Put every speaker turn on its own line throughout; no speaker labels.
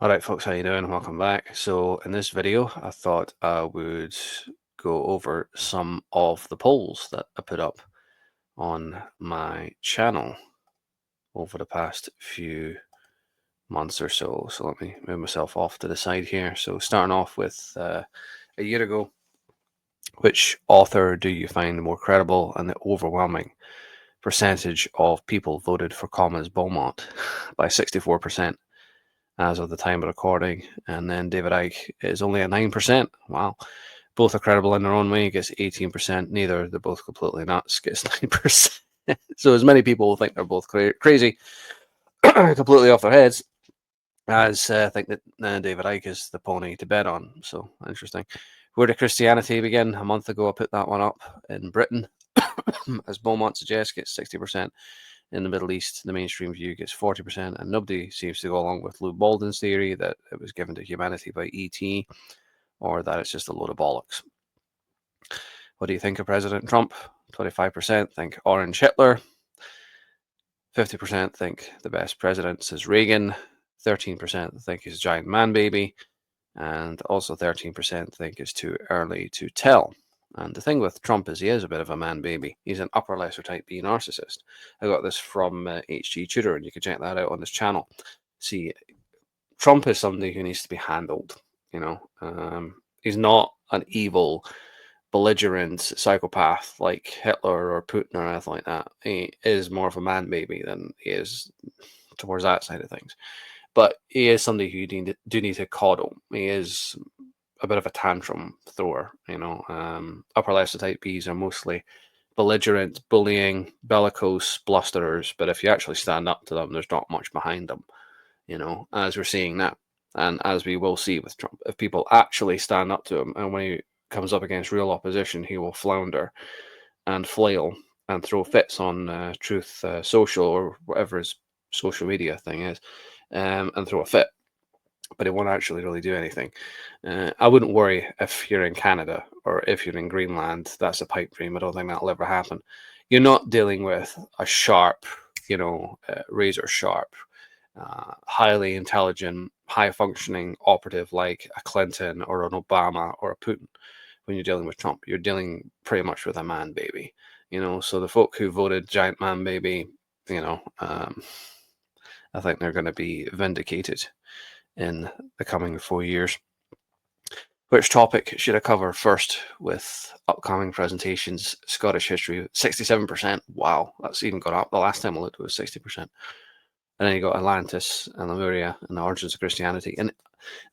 Alright folks, how you doing? Welcome back. So in this video, I thought I would go over some of the polls that I put up on my channel over the past few months or so. So let me move myself off to the side here. So starting off with a year ago, which author do you find more credible? And the overwhelming percentage of people voted for Thomas Beaumont by 64%. As of the time of recording, and then David Icke is only at 9%. Wow. Both are credible in their own way, gets 18%. Neither, they're both completely nuts, gets 9%. So as many people think they're both crazy, completely off their heads, as think that David Icke is the pony to bet on. So interesting. Where did Christianity begin? A month ago I put that one up in Britain. As Beaumont suggests, gets 60%. In the Middle East, the mainstream view gets 40%, and nobody seems to go along with Lou Baldwin's theory that it was given to humanity by ET, or that it's just a load of bollocks. What do you think of President Trump? 25% think Orange Hitler, 50% think the best president is Reagan, 13% think he's a giant man baby, and also 13% think it's too early to tell. And the thing with Trump is he is a bit of a man baby. He's an upper lesser type B narcissist. I got this from HG Tudor, and you can check that out on his channel. See, Trump is somebody who needs to be handled. He's not an evil, belligerent psychopath like Hitler or Putin or anything like that. He is more of a man baby than he is towards that side of things. But he is somebody who you do need to coddle. He is a bit of a tantrum thrower, upper lesser type Bs are mostly belligerent, bullying, bellicose blusterers, but if you actually stand up to them, there's not much behind them, as we're seeing now, and as we will see with Trump. If people actually stand up to him, and when he comes up against real opposition, he will flounder and flail and throw fits on Truth Social or whatever his social media thing is, and throw a fit. But it won't actually really do anything. I wouldn't worry if you're in Canada or if you're in Greenland. That's a pipe dream. I don't think that'll ever happen. You're not dealing with a sharp, razor sharp, highly intelligent, high functioning operative like a Clinton or an Obama or a Putin. When you're dealing with Trump, you're dealing pretty much with a man baby. So the folk who voted giant man baby, I think they're going to be vindicated in the coming 4 years. Which topic should I cover first with upcoming presentations? Scottish history, 67%. Wow, that's even gone up. The last time I looked, it was 60%. And then you got Atlantis and Lemuria and the origins of Christianity. And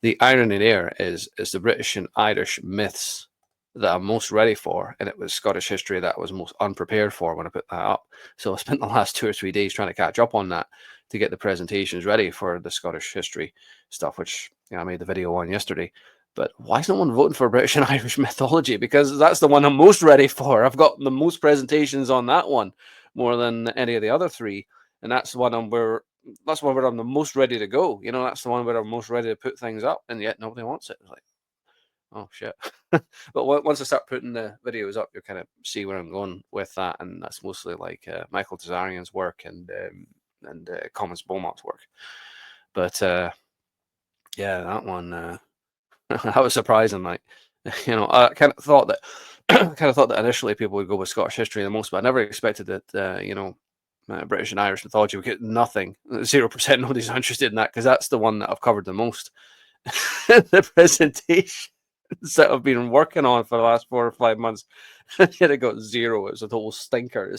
the irony there is the British and Irish myths that I'm most ready for, and it was Scottish history that I was most unprepared for when I put that up. So I spent the last 2 or 3 days trying to catch up on that to get the presentations ready for the Scottish history stuff, which I made the video on yesterday. But why is no one voting for British and Irish mythology? Because that's the one I'm most ready for. I've got the most presentations on that one, more than any of the other three, and that's the one where I'm the most ready to go. That's the one where I'm most ready to put things up, and yet nobody wants it. It's like, oh shit. But once I start putting the videos up, you'll kind of see where I'm going with that, and that's mostly like Michael Tazarian's work and Thomas Beaumont's work. But yeah, that one that was surprising. Like, I kind of thought that initially people would go with Scottish history the most, but I never expected that British and Irish mythology would get nothing, 0%. Nobody's interested in that because that's the one that I've covered the most. The presentation that I've been working on for the last 4 or 5 months, yet it got 0. It's a total stinker.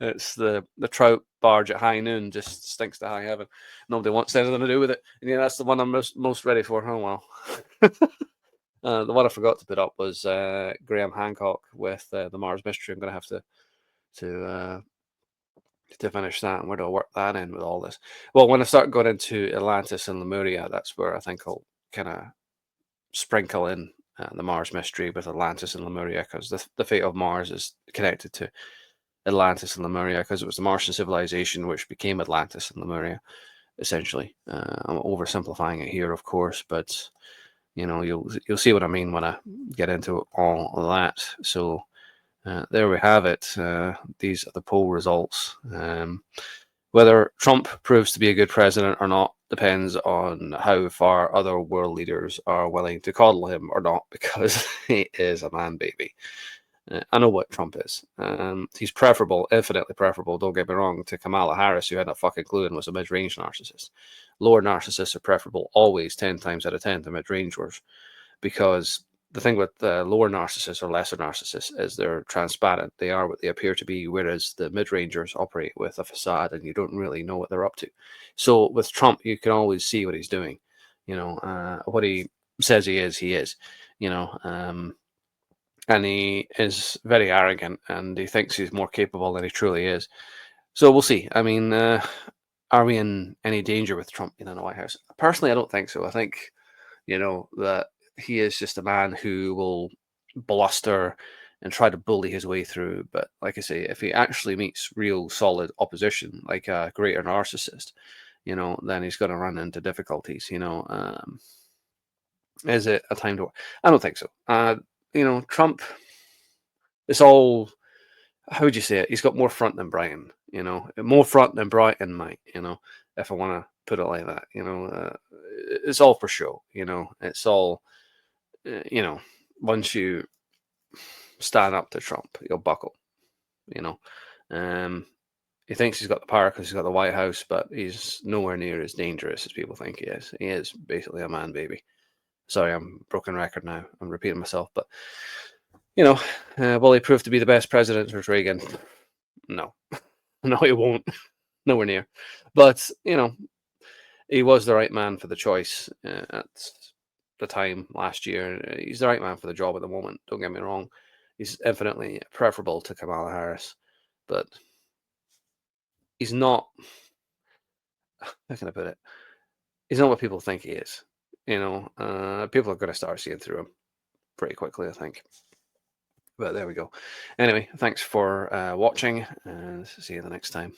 It's the trout barge at high noon, just stinks to high heaven. Nobody wants anything to do with it. And that's the one I'm most ready for. Oh well. The one I forgot to put up was Graham Hancock with the Mars Mystery. I'm going to have to finish that, and where do I work that in with all this? Well, when I start going into Atlantis and Lemuria, that's where I think I'll kind of sprinkle in the Mars Mystery with Atlantis and Lemuria, because the fate of Mars is connected to Atlantis and Lemuria, because it was the Martian civilization which became Atlantis and Lemuria, essentially. I'm oversimplifying it here, of course, but you'll see what I mean when I get into all of that. So there we have it. These are the poll results. Whether Trump proves to be a good president or not, depends on how far other world leaders are willing to coddle him or not, because he is a man baby. I know what Trump is. He's preferable, infinitely preferable, don't get me wrong, to Kamala Harris, who had a fucking clue and was a mid-range narcissist. Lower narcissists are preferable always 10 times out of 10 to mid-rangers, because the thing with lower narcissists or lesser narcissists is they're transparent. They are what they appear to be, whereas the mid-rangers operate with a facade and you don't really know what they're up to. So with Trump, you can always see what he's doing. What he says he is, and he is very arrogant and he thinks he's more capable than he truly is. So we'll see. I mean, are we in any danger with Trump in the White House? Personally, I don't think so. I think, that he is just a man who will bluster and try to bully his way through. But like I say, if he actually meets real solid opposition, like a greater narcissist, then he's going to run into difficulties. Is it a time to? I don't think so. Trump. It's all. How would you say it? He's got more front than Brian. More front than Brian might. If I want to put it like that. It's all for show. It's all. Once you stand up to Trump, you'll buckle. You know, um, he thinks he's got the power because he's got the White House, but he's nowhere near as dangerous as people think he is. He is basically a man baby. Sorry, I'm broken record now. I'm repeating myself, but will he prove to be the best president for Reagan? No, no, he won't. Nowhere near. But he was the right man for the choice at the time last year. He's the right man for the job at the moment. Don't get me wrong. He's infinitely preferable to Kamala Harris, but he's not. How can I put it? He's not what people think he is. People are going to start seeing through him pretty quickly, I think. But there we go. Anyway, thanks for watching, and see you the next time.